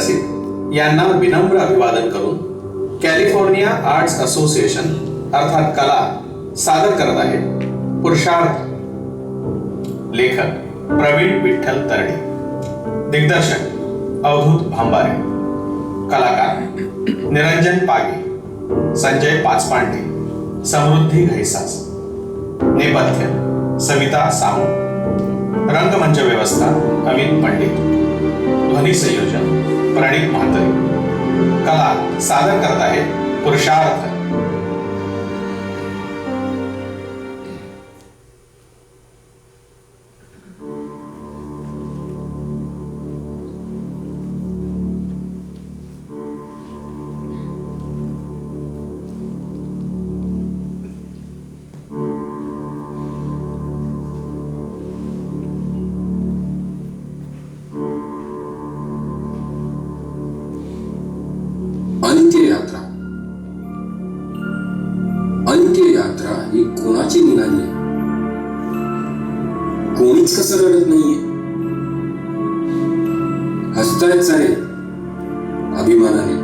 रसिक यांना विनम्र अभिवादन करून कॅलिफोर्निया आर्ट्स असोसिएशन अर्थात कला सादर करत आहे पुरुषार्थ. लेखक प्रवीण विठ्ठल तरडे, दिग्दर्शक अवधूत भांबारे, कलाकार निरंजन पागे, संजय पाचपांडे, समृद्धी घैसास, नेपथ्य सविता सामंत, रंगमंच व्यवस्था अमित पंडित, ध्वनी संयोजन प्रणित म्हात्रे. कला सादर करत आहे पुरुषार्थ. अंत्ययात्रा. अंत्ययात्रा ही कोणाची निघाली आहे? कोणीच कसं रडत नाहीये. हसतायत सारे अभिमानाने.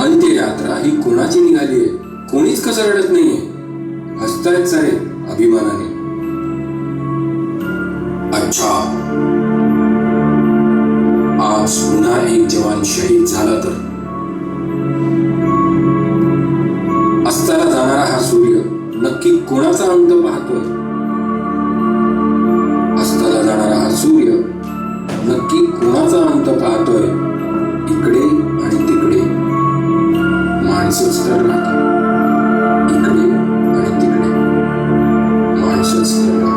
अंत्ययात्रा ही कोणाची निघाली आहे? कोणीच कसं रडत नाहीये. हसतायत सारे अभिमानाने. अच्छा, आज पुन्हा एक जवान शहीद झाला तर अस्ताला जाणारा हा सूर्य नक्की कोणाचा अंत पाहतोय? अस्ताला जाणारा हा सूर्य नक्की कोणाचा अंत पाहतोय? इकडे आणि तिकडे माणसंच तर राहतात. इकडे आणि तिकडे माणसंच तर राहतात.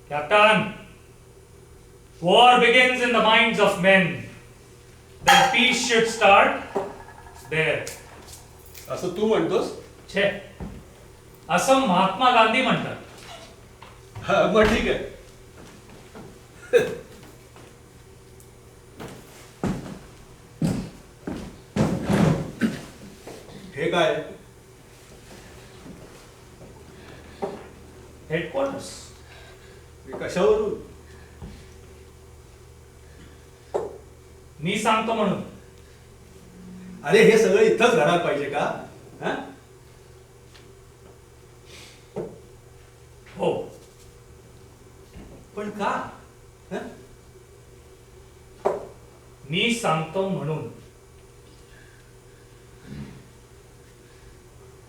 Captain, war begins in the minds of men. Then peace should start there. असं तू म्हणतोस? छे, असं महात्मा गांधी म्हणतात. हा, मग ठीक आहे. हे काय? हेडक्वार्टर्स. कशावरून? मी सांगतो म्हणून. अरे हे सगळं इथंच घरात पाहिजे का? हा? हो, पण का? हा? मी सांगतो म्हणून.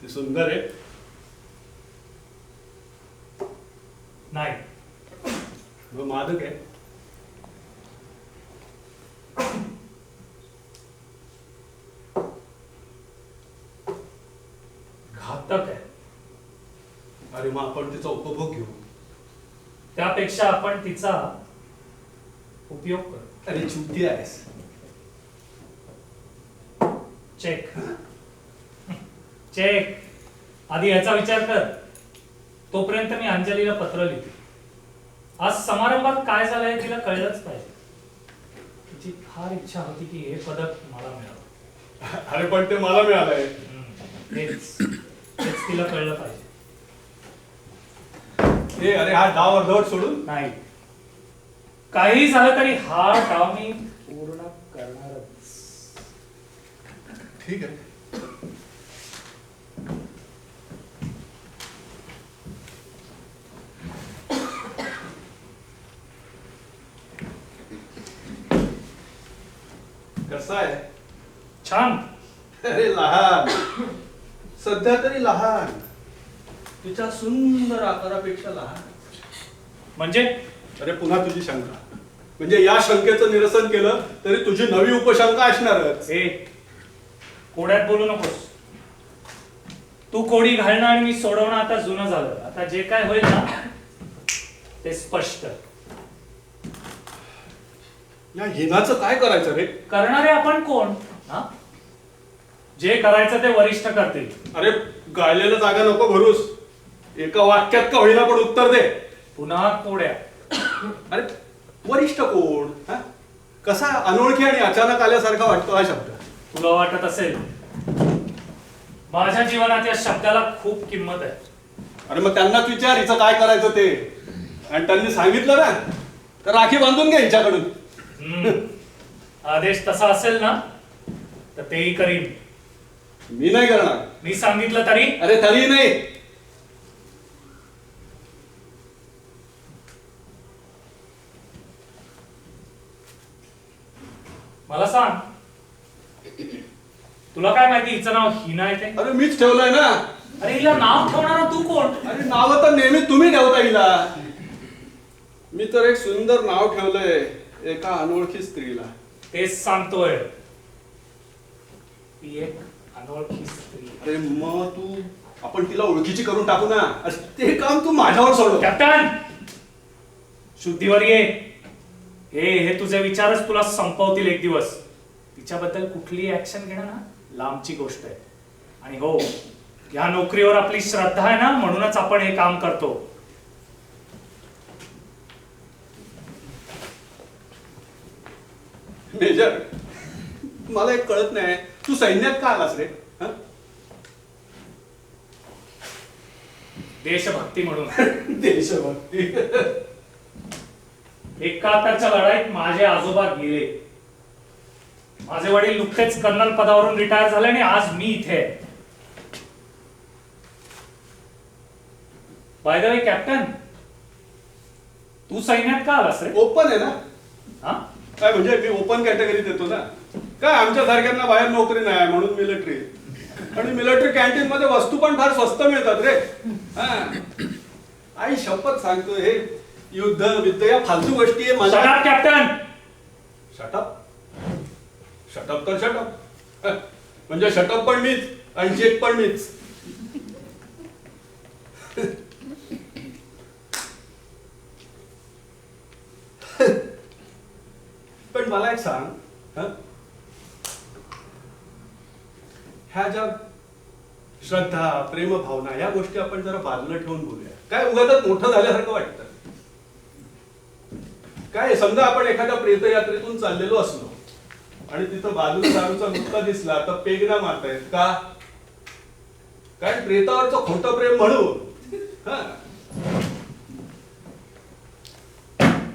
ते सुंदर आहे. नाही, व मादक आहे. घातक आहे. अरे मग आपण तिचा उपभोग घेऊ. त्यापेक्षा आपण तिचा उपयोग करू. अरे चुती आहेस. चेक. चेक. आधी याचा विचार कर. तोपर्यंत मी अंजलीला पत्र लिहिते. आज समारंभात काय झालंय तिला कळलंच पाहिजे. तिची फार इच्छा होती की हे पदक मला मिळावं. अरे पण ते मला मिळालंय. तेच तिला कळलं पाहिजे. अरे हा डाव अर्धवट सोडून नाही, काही झालं तरी हा डाव मी पूर्ण करणारच. ठीक आहे. कसा आहे? छान. अरे लहान, सध्या तरी लहान. तिच्या सुंदर आकारापेक्षा लहान. म्हणजे अरे पुन्हा तुझी शंका. म्हणजे या शंकेचं निरसन केलं तरी तुझी नवी उपशंका असणारच. ए कोड्यात बोलू नकोस. तू कोडी घालणं आणि मी सोडवणं आता जुनं झालं. आता जे काय होईल ना ते स्पष्ट. या हिनाचं काय करायचं रे? करणारे आपण कोण? हा? जे करायचं ते वरिष्ठ करतील. अरे गायलेलं जागा नको भरूस. एका वाक्यात का होईना पण उत्तर दे. पुन्हा कोड्या. अरे वरिष्ठ कोण? हा? कसा अनोळखी आणि अचानक आल्यासारखा वाटतो हा शब्द. तुला वाटत असेल माझ्या जीवनात या शब्दाला खूप किंमत आहे. अरे मग त्यांनाच विचार हिचं काय करायचं ते. आणि त्यांनी सांगितलं ना तर राखी बांधून घे हिच्याकडून. आदेश तसा असेल ना तर तेही करीन. मी नाही करणार. मी सांगितलं तरी. अरे तरी नाही. मला सांग तुला काय माहिती हिचं नाव हिना आहे ते? अरे मीच ठेवलंय ना. अरे हिला नाव ठेवणारा तू कोण? अरे नाव तर नेहमी तुम्ही ठेवता हिला. मी तर एक सुंदर नाव ठेवलंय एका अनोळखी स्त्रीला. तेच सांगतोय. ती एक अनोळखी स्त्री. अरे मग तू आपण तिला ओळखीची करून टाकू ना. ते काम तू माझ्यावर सोडव. कॅप्टन शुद्धीवर ये. हे तुझे विचारच तुला संपवतील एक दिवस. तिच्याबद्दल कुठली ऍक्शन घेणं ना लांबची गोष्ट आहे. आणि हो या नोकरीवर आपली श्रद्धा आहे ना म्हणूनच आपण हे काम करतो. मेजर मला एक कळत नाही तू सैन्यात का आलास रे? हं? देशभक्ती म्हणून. देशभक्ती. 71च्या लढाईत माझे आजोबा गेले. माझे वडील नुकतेच कर्नल पदावरून रिटायर झाले आणि आज मी इथे आहे. बाय द वे कॅप्टन तू सैन्यात का आलास रे? ओपन आहे ना. हा? काय म्हणजे मी ओपन कॅटेगरीत येतो ना. काय आमच्या सारख्यांना बाहेर नोकरी नाही म्हणून मिलिटरी. आणि मिलिटरी कॅन्टीन मध्ये वस्तू पण फार स्वस्त मिळतात रे. आई शपथ सांगतो हे युद्ध विद्ध या फालतू गोष्टी आहे मला. Shut up captain. Shut up. Shut up तर शटअप. म्हणजे शटअप पण मीच आणि चेक पण मीच. पण मला एक सांग. हं? ह्या ज्या श्रद्धा प्रेम भावना या गोष्टी आपण जरा बाजूला ठेवून बोलूया. काय उगाच मोठं झाल्यासारखं वाटतं. काय समजा आपण एखाद्या प्रेतयात्रेतून चाललेलो असलो आणि तिथं बाजूला दारूचा मुक्का दिसला तर पेगना मारतायत का? काय प्रेतावरचं खोटं प्रेम म्हणून.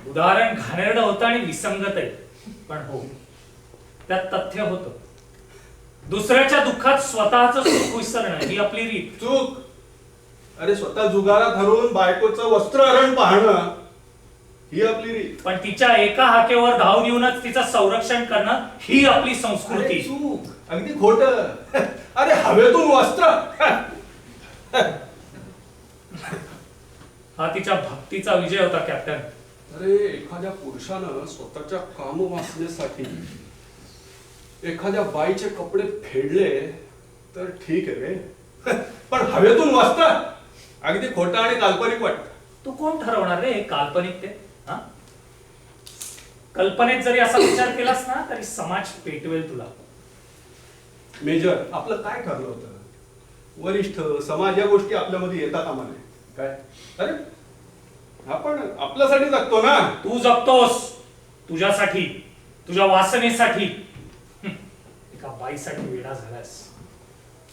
उदाहरण घाणेरडं होतं आणि विसंगत आहे. पण हो त्यात तथ्य होतं. दुसऱ्याच्या दुःखात स्वतःच सुख विसरणं ही आपली रीत. चूक. अरे स्वतः जुगारा धरून बायकोचं वस्त्रहरण पाहणं ही आपली रीत. पण तिच्या एका हाकेवर धावून येऊनच तिचं संरक्षण करणं ही आपली अरे संस्कृती. चूक. अगदी खोट. अरे हवेतून वस्त्र. हा तिच्या भक्तीचा विजय होता कॅप्टन. अरे एखाद्या पुरुषानं स्वतःच्या कामवासनेसाठी एखाद्या बाईचे कपडे फेडले तर ठीक आहे रे. पण हवेतून वस्त्र अगदी खोटं आणि काल्पनिक वाटतं. तू कोण ठरवणार रे हे काल्पनिक ते? हा? कल्पनेत जरी असा विचार केलास ना तरी समाज पेटवेल तुला. मेजर आपलं काय ठरलं होतं? वरिष्ठ समाज या गोष्टी आपल्यामध्ये येतात आम्हाला. काय अरे आपण आपल्यासाठी जगतो ना. तू जगतोस तुझ्यासाठी तुझ्या वासनेसाठी. एका बाईसाठी वेडा झालास.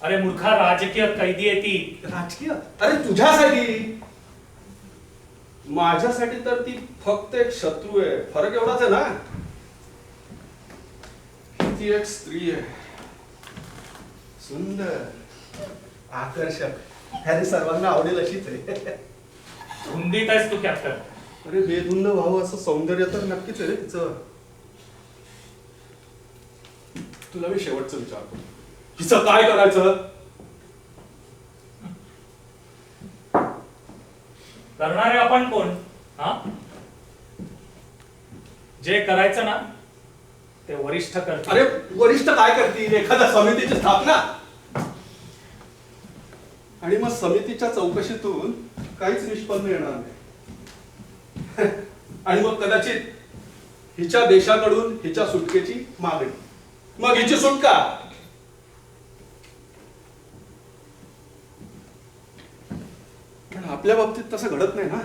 अरे मूर्खा राजकीय कैदी आहे ती. राजकीय? अरे तुझ्यासाठी. माझ्यासाठी तर ती फक्त एक शत्रू आहे. फरक एवढाच आहे ना. ती एक स्त्री आहे. सुंदर आकर्षक अरे सर्वांना आवडेल अशीच आहे. धुंदीत आहेस तू कॅप्टन. अरे बेधुंद व्हावं असं सौंदर्य तर नक्कीच आहे रे तिचं. तुला मी शेवटचं विचारतो हिचं काय करायचं? करणारे आपण कोण? हा, जे करायचं ना ते वरिष्ठ करतील. अरे वरिष्ठ काय करतील? एखाद्या समितीची स्थापना, आणि मग समितीच्या चौकशीतून काहीच निष्पन्न येणार नाही. आणि मग कदाचित हिच्या देशाकडून हिच्या सुटकेची मागणी, मग हिची सुटका. पण आपल्या बाबतीत तसं घडत नाही ना.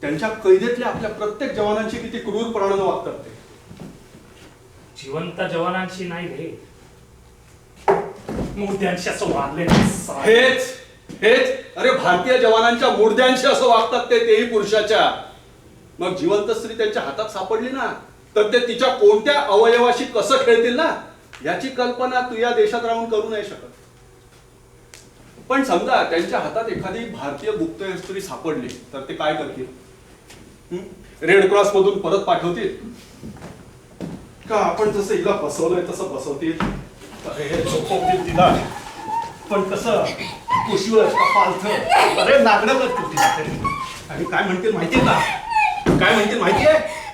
त्यांच्या कैदेतल्या आपल्या प्रत्येक जवानांची किती क्रूरपणानं वागतात ते. जिवंत जवानांशी नाही रे, मुर्द्यांशी असं वागले. हेच हेच अरे भारतीय जवानांच्या मुर्द्यांशी असं वागतात ते, तेही पुरुषाच्या. मग जिवंत स्त्री त्यांच्या हातात सापडली ना, तर ते तिच्या कोणत्या अवयवाशी कसं खेळतील ना, याची कल्पना तू या देशात राहून करू नाही शकत. पण समजा त्यांच्या हातात एखादी भारतीय गुप्त स्त्री सापडली तर ते काय करतील? रेड क्रॉस मधून परत पाठवतील का आपण जसं हिला बसवलंय तसं बसवतील? अरे झोपवतील तिला, पण कसं? कुशीवर का पालथं? अरे नागडं करतील तिला. आणि काय म्हणतील माहितीये का? काय म्हणतील माहितीये?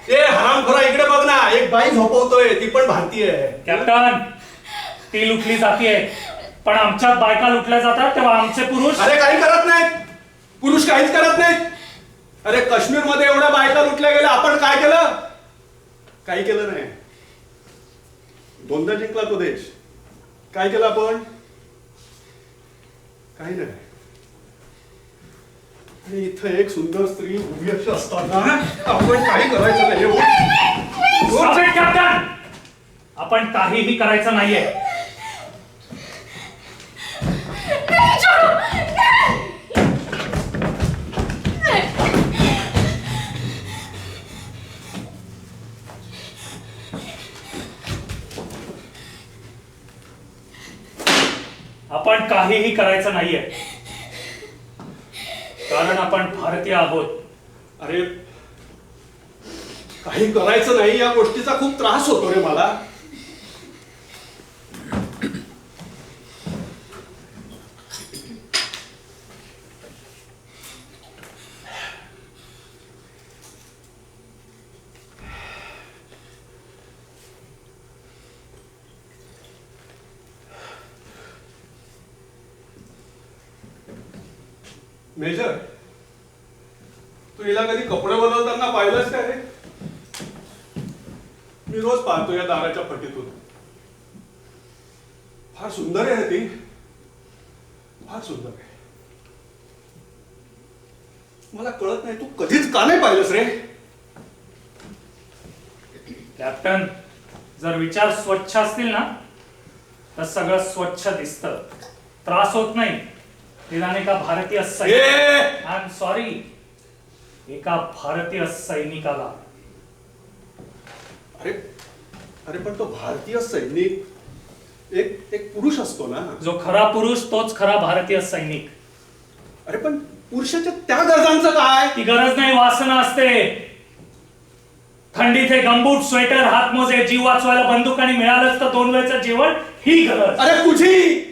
ए हरामखोरा इकडे बघ ना, एक बाई झोपवतोय, ती पण भारतीय आहे. कॅप्टन, ती लुटली जातीये, पण आमच्यात बायका लुटल्या जातात तेव्हा आमचे पुरुष. अरे काही करत नाहीत, पुरुष काहीच करत नाहीत. अरे काश्मीर मध्ये एवढ्या बायका लुटल्या गेल्या, आपण काय केलं? काही केलं नाही. दोनदा जिंकला तो देश, काय केलं आपण? काही नाही. आणि इथं एक सुंदर स्त्री उभी अशी असताना आपण काही करायचं नाही. Stop it, captain! आपण काहीही करायचं नाहीये. आपण काहीही करायचं नाहीये, कारण आपण भारतीय आहोत. अरे काही करायचं नाही या गोष्टीचा खूप त्रास होतो रे मला. मेजर, तू हिला कधी कपडे बदलताना पाहिलंस का रे? मी रोज पाहतो या दाराच्या फटीतून. फार सुंदर आहे ती, फार सुंदर आहे. मला कळत नाही तू कधीच का नाही पाहिलंस रे? कॅप्टन, जर विचार स्वच्छ असतील ना तर सगळं स्वच्छ दिसतं, त्रास होत नाही. निदान एका भारतीय आय एम सॉरी, एका भारतीय सैनिकाला. अरे अरे पण तो भारतीय सैनिक एक पुरुष असतो ना. जो खरा पुरुष तोच खरा भारतीय सैनिक. अरे पण पुरुषाच्या त्या गरजांचं काय? ती गरज नाही, वासना असते. थंडीत हे गंबूट, स्वेटर, हातमोजे, जीव वाचवायला बंदूक आणि मिळालंच तर 2 वेळचं जेवण, ही गरज. अरे तुझी,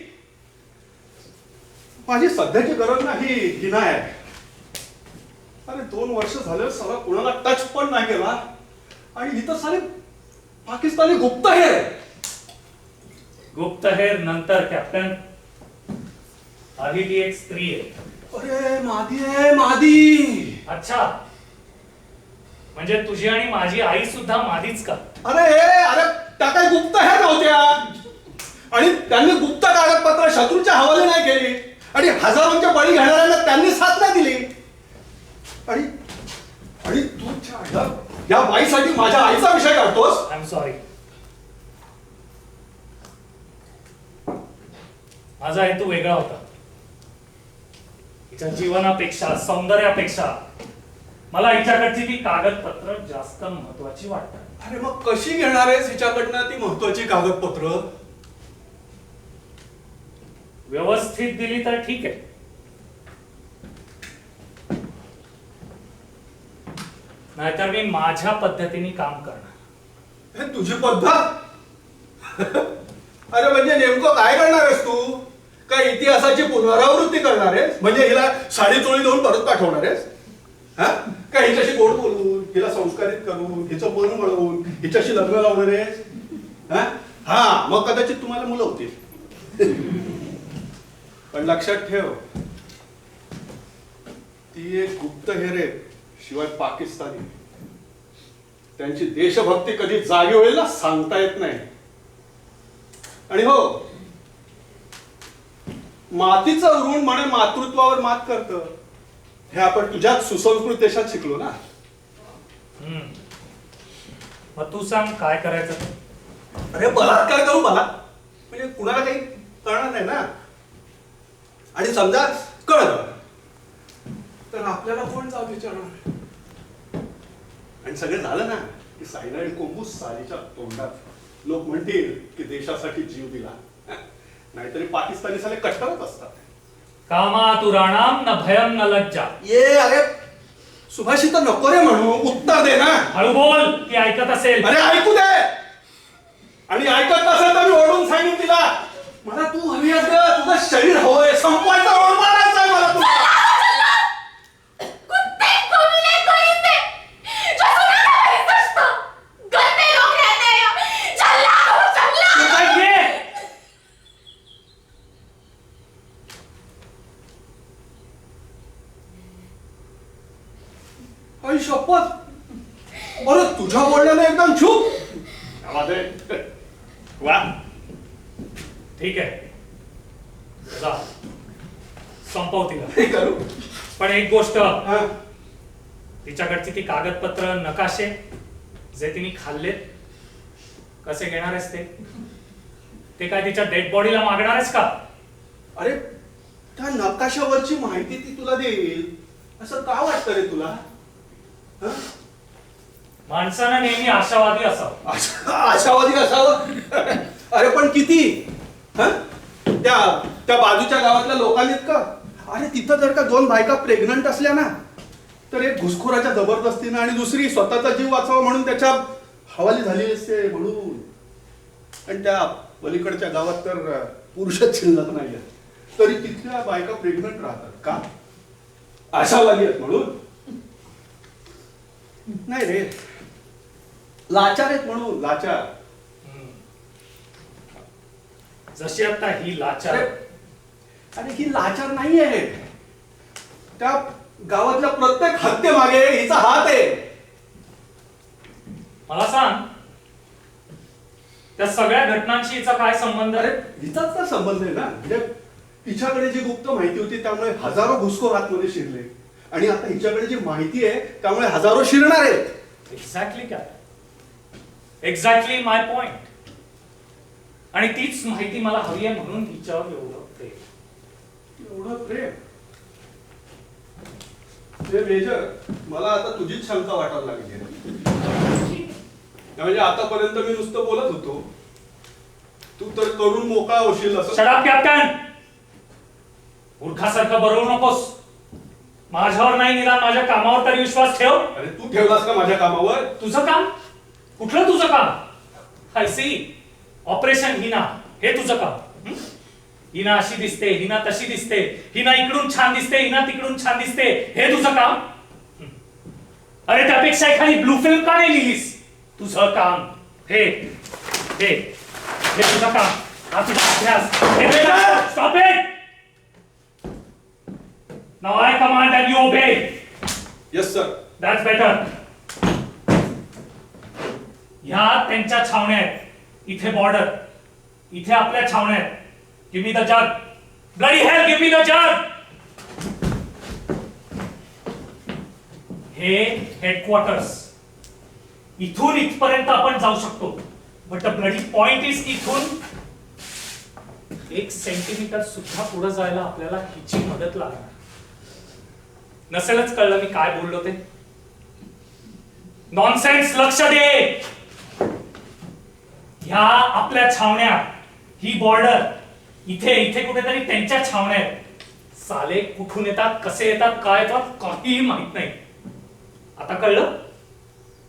माझी सध्याची गरज नाही, ही नाही. अरे 2 वर्ष झालं सगळा कोणाला टच पण नाही केला, आणि इथं साले पाकिस्तानी गुप्तहेर. गुप्तहेर नंतर कॅप्टन, आधी ती एक स्त्री आहे. अरे मादी आहे, मादी. अच्छा, म्हणजे तुझी आणि माझी आई सुद्धा मादीच का? अरे त्या काही गुप्तहेर नव्हत्या, आणि त्यांनी गुप्त कागदपत्र शत्रूच्या हवाले नाही केली, आणि हजारोंच्या बळी घेणाऱ्यांना त्यांनी साथ नाही दिली. आणि तू या बाईसाठी माझ्या आईचा विषय काढतोस? I am sorry. माझा हेतू वेगळा होता. हिच्या जीवनापेक्षा, सौंदर्यापेक्षा मला हिच्याकडची ती कागदपत्र जास्त महत्वाची वाटतात. अरे मग कशी घेणार आहेस हिच्याकडनं ती महत्वाची कागदपत्र? व्यवस्थित दिली तर ठीक आहे, नाहीतर मी माझ्या पद्धतीने काम करणार. हे तुझी पद्धत? अरे म्हणजे नेमकं काय करणार आहेस तू? काय इतिहासाची पुनरावृत्ती करणार आहेस? म्हणजे हिला साडी चोळी देऊन परत पाठवणार आहेस? हा? का हिच्याशी गोड बोलून, हिला संस्कारित करून, हिचं मन वळवून हिच्याशी लग्न लावणार आहेस? हा, मग कदाचित तुम्हाला मुलं होतील. पण लक्षात ठेव, ती एक गुप्तहेर आहे, शिवाय पाकिस्तानी. त्यांची देशभक्ती कधी जागी होईल ना सांगता येत नाही. आणि हो, मातीचं ऋण म्हणे मातृत्वावर मात करतं, हे आपण तुझ्याच सुसंस्कृत देशात शिकलो ना. मग तू सांग काय करायचं ते? अरे बलात्कार करू मला, म्हणजे कुणाला काही कळणार नाही ना. आणि समजा कळलं तर आपल्याला कोण जाऊ विचारणार? आणि सगळं झालं ना की सायनाईड कोंबू सालीच्या तोंडात. लोक म्हणतील की देशासाठी जीव दिला, नाहीतरी पाकिस्तानी साले कट्टरच असतात. कामातुराणाम न भयम न लज्जा. ये अरे सुभाषित नको रे म्हणू, उत्तर दे ना. हळू बोल, ती ऐकत असेल. अरे ऐकू दे. आणि ऐकत नसेल तर मी ओढून सांगेन तिला, मला तू हवी आहेस ग, तुझं शरीर हवंय, संपवायचं, ओढ मारायचं आहे मला तुला. आई शपथ, बरं तुझ्या बोलण्याने एकदम चूप. वा, ठीक आहे, जा संपव तिला. हे करू. पण एक गोष्ट, हा. तिच्याकडची ती कागदपत्र, नकाशे जे तिने खाल्लेत, कसे घेणार आहेस ते काय तिच्या डेड बॉडीला मागणार आहेस का? अरे त्या नकाशावरची माहिती ती तुला देईल असं का वाटतं रे तुला? हं? माणसानं नेहमी आशावादी असावं. आशावादी असावं? अरे पण किती? हं? त्या बाजूच्या गावातल्या लोकांनीत का? अरे तिथं जर का 2 बायका प्रेग्नंट असल्या ना, तर एक घुसखोराच्या जबरदस्तीनं आणि दुसरी स्वतःचा जीव वाचावा म्हणून त्याच्या हवाली झाली असते म्हणून. आणि त्या पलीकडच्या गावात तर पुरुषच शिल्लक नाहीये, तरी तिथल्या बायका प्रेग्नंट राहतात का? आशावादी आहेत म्हणून? नाही रे, लाचार आहेत म्हणून. लाचार. जशी आता ही लाचार. अरे ही लाचार नाहीये, त्या गावातल्या प्रत्येक हत्येमागे हिचा हात आहे. मला सांग, त्या सगळ्या घटनांशी हिचा काय संबंध अरे आहे? हिचाच तर संबंध आहे ना. म्हणजे तिच्याकडे जी गुप्त माहिती होती त्यामुळे हजारो घुसखोर आतमध्ये शिरले, आणि आता हिच्याकडे जी माहिती आहे त्यामुळे हजारो शिरणार आहेत. एक्झॅक्टली काय? एक्झॅक्टली माय पॉइंट. आणि तीच माहिती मला हवी आहे म्हणून हिच्यावर एवढं प्रेम. एवढं प्रेम? हे मेजर, मला आता तुझीच शंका वाटायला लागली. म्हणजे आतापर्यंत मी नुसतं बोलत होतो, तू तर करून मोकळा होशील असं. Shut up captain. मूर्खासारखं बरवू नकोस. माझ्यावर नाही, निदान माझ्या कामावर तरी विश्वास ठेव. अरे तू ठेवलास का माझ्या कामावर? तुझं काम? कुठलं तुझं काम? आय सी, ऑपरेशन हिना हे तुझं काम. हिना अशी दिसते, हिना तशी दिसते, हिना इकडून छान दिसते, हिना तिकडून छान दिसते, हे तुझं काम? अरे त्यापेक्षा एखादी ब्लू फिल्म का नाही लिहिलीस? तुझं काम हे हे हे तुझं काम. हा तुझा अभ्यास. Stop it. Now I command and you obey. Yes sir. That's better. ह्या त्यांच्या छावण्या आहेत, इथे बॉर्डर, इथे आपल्या छावण्या आहेत. Give me the jug. Bloody hell, give me the jug. हे हेडक्वार्टर्स. इथून इथपर्यंत आपण जाऊ शकतो, but the bloody point is इथून 1 सेंटीमीटर सुद्धा पुढे जायला आपल्याला हिची मदत लागणार. नसेलच कळलं मी काय बोललो ते? नॉनसेन्स. लक्ष दे. ह्या आपल्या छावण्या, ही बॉर्डर, इथे इथे कुठेतरी त्यांच्या छावण्या आहेत. साले कुठून येतात, कसे येतात, काय येतात, काहीही माहित नाही. आता कळलं?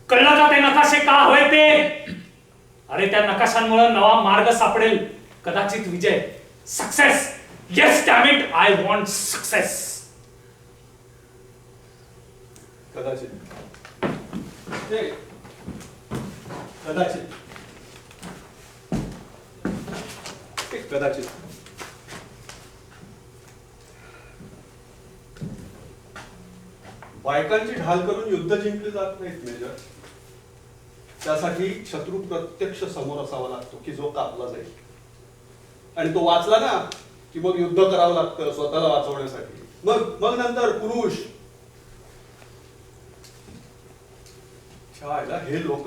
कळलं का ते नकाशे का हवे ते? अरे त्या नकाशांमुळे नवा मार्ग सापडेल, कदाचित विजय, success. Yes damn it, I want success. कदाचित हे, कदाचित हे, कदाचित बायकांची ढाल करून युद्ध जिंकले जात नाहीत मेजर. त्यासाठी शत्रू प्रत्यक्ष समोर असावा लागतो की जो कापला जाईल, आणि तो वाचला ना की मग युद्ध करावं लागतं स्वतःला वाचवण्यासाठी. मग मग नंतर पुरुष. छायला हे लोक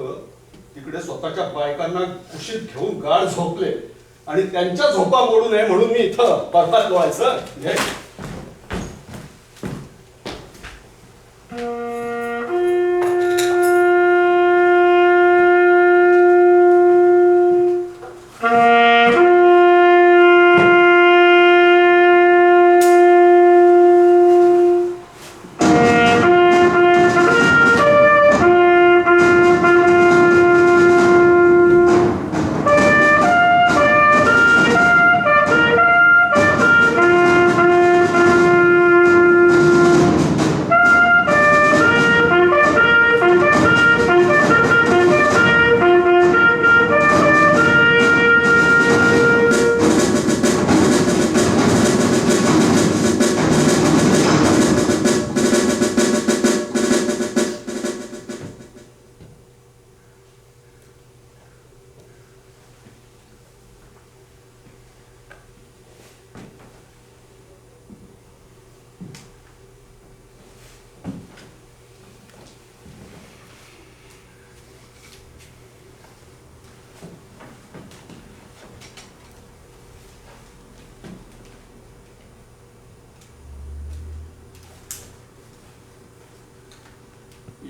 तिकडे स्वतःच्या बायकांना कुशीत घेऊन गाढ झोपले आणि त्यांच्या झोपा मोडू नये म्हणून मी इथं बर्फात लोळायचं. हे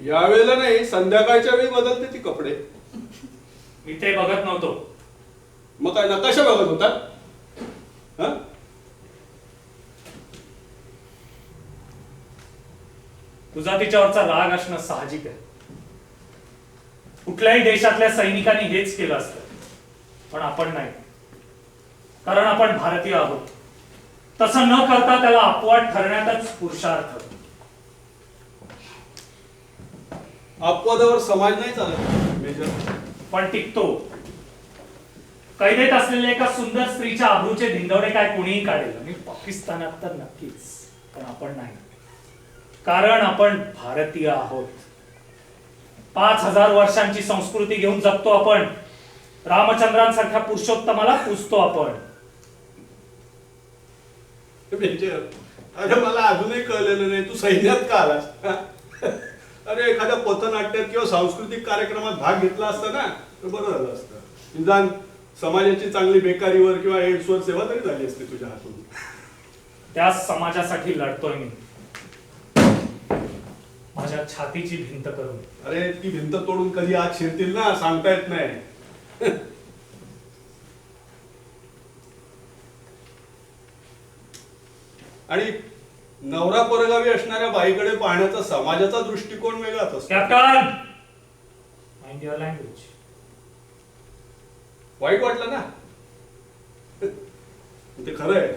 यावेळेला नाही, संध्याकाळच्या वेळी बदलते ती कपडे. मी ते बघत नव्हतो. मग काय नकाशा बघत होता? हं? तुझा तिच्यावरचा राग असणं साहजिक आहे. कुठल्याही देशातल्या सैनिकांनी हेच केलं असतं, पण आपण नाही, कारण आपण भारतीय आहोत. तसं न करता त्याला अपवाद ठरण्यातच पुरुषार्थ. अपवादावर समाज नाही चालत मेजर. पण टिकतो. कैदेत असलेल्या एका सुंदर स्त्रीच्या आबरूचे धिंडवडे काय कोणीही काढेल, आणि पाकिस्तानात तर नक्कीच, पण आपण नाही, कारण आपण भारतीय आहोत. 5000 वर्षांची संस्कृती घेऊन जगतो आपण. रामचंद्रांसारख्या पुरुषोत्तमाला पूजतो आपण. मेजर, अरे मला अजूनही कळलेलं नाही तू सैन्यात का आलास? अरे एखाद्या पथनाट्यात किंवा सांस्कृतिक कार्यक्रमात भाग घेतला असता ना तर बरं झालं असतं. निदान समाजाची चांगली बेकारीवर किंवा एड्सवर सेवा तरी झाली असते तुझ्या हातून. त्या समाजासाठी लढतोय मी, माझ्या छातीची भिंत करून. अरे ती भिंत तोडून कधी आत शिरतील ना सांगता येत नाही. आणि नवरा परगावी असणाऱ्या बाईकडे पाहण्याचा समाजाचा दृष्टिकोन वेगळाच असतो. Captain, mind your language. वाईट वाटलं ना? ते खरं आहे.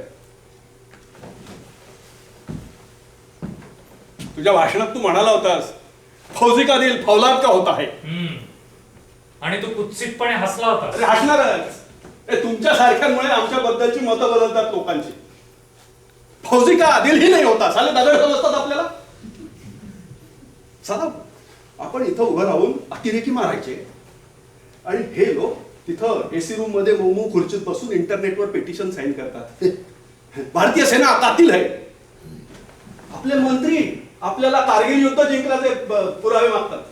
तुझ्या भाषणात तू म्हणाला होतास फौजी का दिल फौलाद का होता है. आणि तू कुत्सितपणे हसला होता. अरे हसणारच. तुमच्या सारख्यांमुळे आमच्या बद्दलची मतं बदलतात लोकांची. फौजी का दिल ही नाही होता, साले दगड समजतात आपल्याला. साधा आपण इथं उभं राहून अतिरेकी मारायचे आणि हे लोक तिथं एसी रूम मध्ये मऊ खुर्चीत बसून इंटरनेटवर पेटिशन साईन करतात. भारतीय सेना कातील आहे. आपले मंत्री आपल्याला कारगिल युद्ध जिंकल्याचे पुरावे मागतात.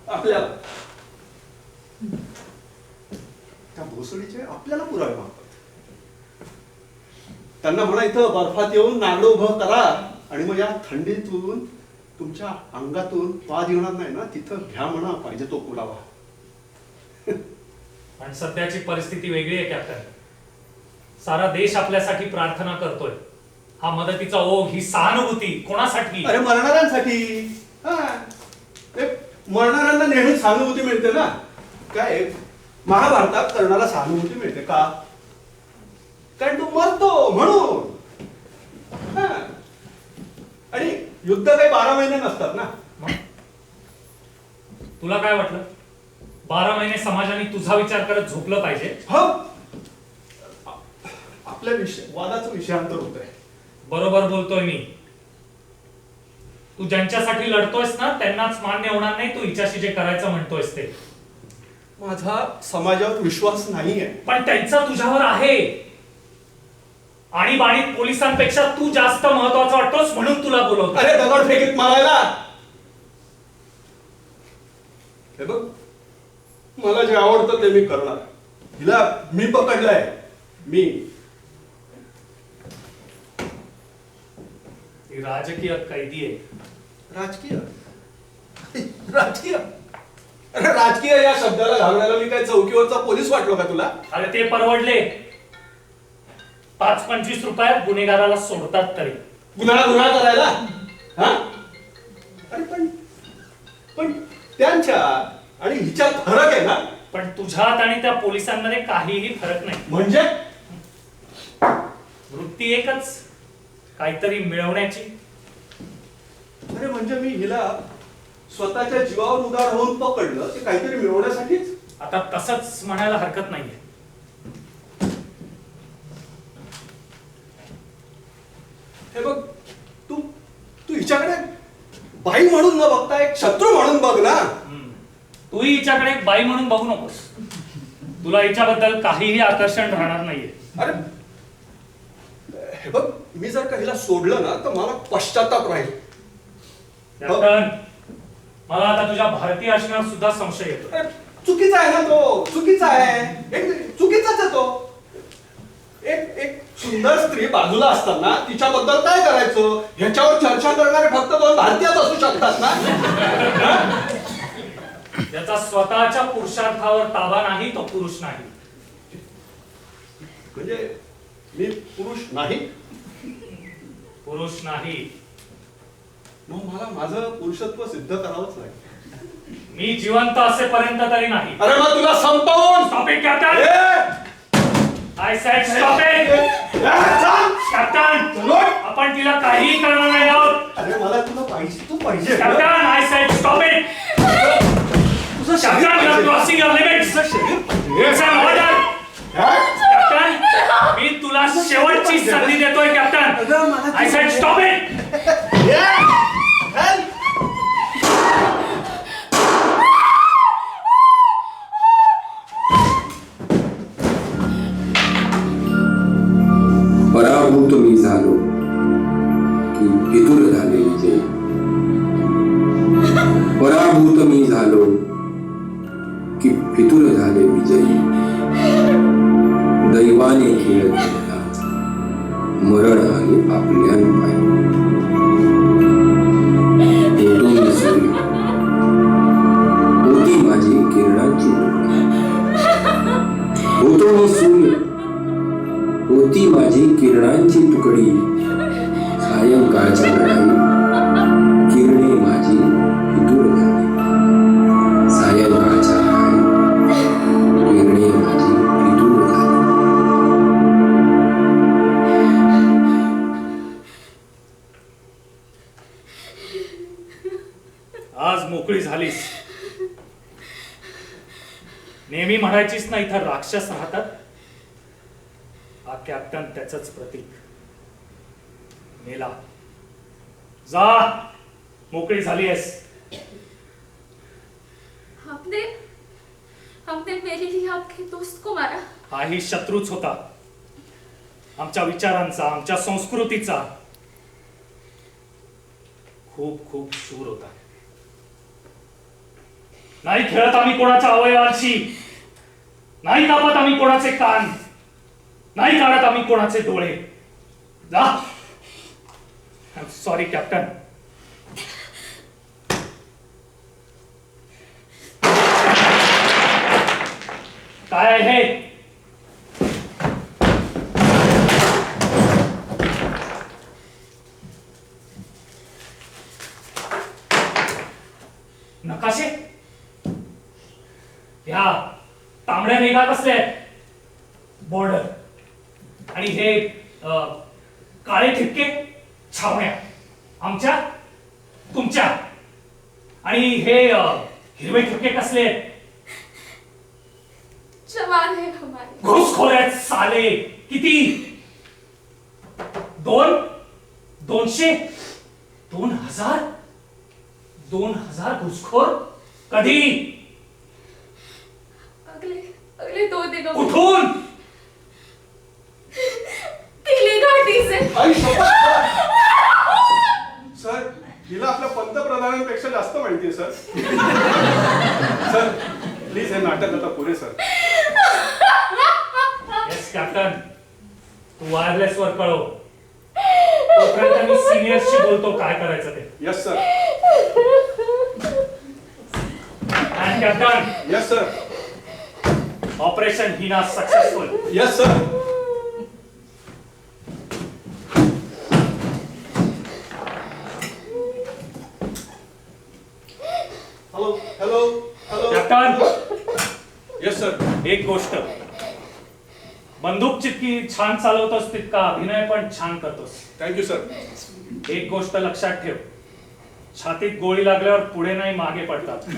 आपल्याला त्या भोसडीचे आपल्याला पुरावे मागतात. त्यांना म्हणा इथं बर्फात येऊन नारळ उभं करा आणि मग या थंडीतून तुमच्या अंगातून वाद येणार नाही ना तिथं घ्या म्हणा पाहिजे तो पुरावा. पण सध्याची परिस्थिती वेगळी आहे कॅप्टन. सारा देश आपल्यासाठी प्रार्थना करतोय. हा मदतीचा ओघ, ही सहानुभूती कोणासाठी? अरे मरणाऱ्यांसाठी. मरणाऱ्यांना नेहमी सहानुभूती मिळते ना. काय महाभारतात कर्णाला सहानुभूती मिळते का? कारण तू मरतो म्हणून. हा. आणि युद्ध काही 12 महिने नसतात ना. मग? तुला काय वाटलं 12 महिने समाजाने तुझा विचार करत झोपलं पाहिजे? हो. आपल्या वादाचं विषयांतर होत आहे. बरोबर बोलतोय मी. तू ज्यांच्यासाठी लढतोयस ना त्यांनाच मान्य होणार नाही तू हिच्याशी जे करायचं म्हणतोयस ते. माझा समाजावर विश्वास नाहीये. पण त्यांचा तुझ्यावर आहे. आणीबाणीत पोलिसांपेक्षा तू जास्त महत्वाचा वाटतोस म्हणून तुला बोलवतो. अरे दगड फेकीत मारायला. हे बघ, मला जे आवडतं ते मी करणार. हिला मी पकडलंय. मी ही राजकीय कैदी आहे. राजकीय राजकीय अरे राजकीय या शब्दाला घालवायला मी काय चौकीवरचा पोलीस वाटलो का तुला? अरे ते परवडले. 5-25 रुपयात गुन्हेगाराला सोडतात तरी. गुन्हा करायला. हा? अरे पण त्यांच्या आणि हिच्यात फरक आहे ना. पण तुझ्यात आणि त्या पोलिसांमध्ये काहीही फरक नाही. म्हणजे वृत्ती एकच, काहीतरी मिळवण्याची. अरे म्हणजे मी हिला स्वतःच्या जीवावर उदार होऊन पकडलं ते काहीतरी मिळवण्यासाठीच. आता तसंच म्हणायला हरकत नाहीये. हे बघ, तू तू हिच्याकडे बाई म्हणून न बघता एक शत्रू म्हणून बघ ना. तूही हिच्याकडे एक बाई म्हणून बघू नकोस. तुला हिच्याबद्दल काहीही आकर्षण राहणार नाहीये. अरे हे बघ, मी जर का हिला सोडलं ना तर मला पश्चाताप राहील. कॅप्टन, मला आता तुझ्या भारतीय असण्यावर सुद्धा संशय येतो. अरे, चुकीचा आहे ना तो. चुकीचा आहे. चुकीचाच आहे तो. एक सुंदर स्त्री बाजूला असताना तिच्याबद्दल काय करायचं ह्याच्यावर चर्चा करणारे फक्त 2 भारतीयच असू शकतात ना. ज्याचा स्वतःच्या पुरुषार्थावर ताबा नाही तो पुरुष नाही. म्हणजे मी पुरुष नाही. पुरुष नाही. मग मला माझं पुरुषत्व सिद्ध करावंच लागेल. मी जिवंत असेपर्यंत तरी नाही. अरे मग तुला संपवून. Stop it captain. I said stop it. Captain, आपण तिला काहीही करणार नाही आहोत. अरे मला तुला पाहिजे. तू पाहिजे. Captain, I said stop it. तुझं शरीर कॅप्टन, यू आर पाहिजे. Crossing your limits. It's an order. Captain, मी तुला शेवटची संधी देतोय captain. I said stop it. पराभूत मी झालो की फितूर झाले विजयी. पराभूत मी झालो की फितूर झाले विजयी. दैवाने खेळ खेळला मरण आले आपल्या पायी. होतो मी सूर्य, होती माझी किरणांची तुकडी. होतो मी सूर्य, होती माझी किरणांची तुकडी. सायंकाळच्या वेळी किरणे माझी फितूर झाली. सायंकाळच्या वेळी किरणे माझी फितूर झाली. आज मोकळी झालीस. नेहमी म्हणायचीस ना इथं राक्षस राहतात. हा कॅप्टन त्याचंच प्रतीक. मेला. जा, मोकळी झाली आहेस. आपने मेरे लिए आपके दोस्त को मारा. हाही शत्रूच होता. आमच्या विचारांचा, आमच्या संस्कृतीचा. खूप खूप शूर होता. नाही खेळत आम्ही कोणाच्या अवयवांशी. नाही कापत आम्ही कोणाचे कान. नाही काढत आम्ही कोणाचे डोळे. जा. I am sorry captain. काय आहे हे? नकाशे? ह्या तांबड्या मेघा कसले? बॉर्डर. आणि ठिपके छावण्या आमच्या तुमच्या आणि हे हिरवे ठिपके कसले आहेत? जवान है हमारे. घुसखोर आहेत साले. किती? 200 2000 घुसखोर. कधी? अगले अगले 2 दिनों में. कुठून? तिली घाटी से. आई शपथ सर हिला आपल्या पंतप्रधानांपेक्षा जास्त माहिती आहे सर. सर प्लीज हे नाटक आता पुरे सर. येस कॅप्टन, तू वायरलेस वर कळव. तोपर्यंत मी सिनियर्सशी बोलतो काय करायचं ते. Yes sir. And captain, yes sir. Operation Hina successful. Yes sir. Hello hello hello. Captain, yes sir. एक गोष्ट, बंदूक जितकी छान चालवतोस तितका अभिनय पण छान करतोस. Thank you sir. एक गोष्ट लक्षात ठेव, छातीत गोळी लागल्यावर पुढे नाही मागे पडतात.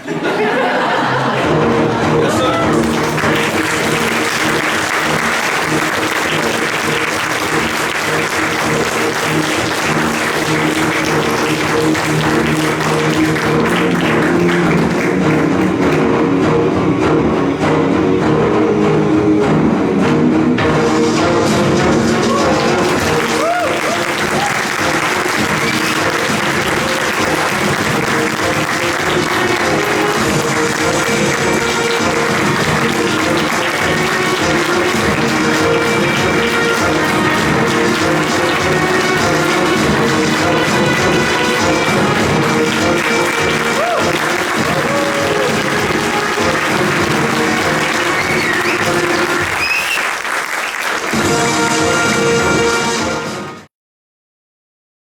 Yes sir.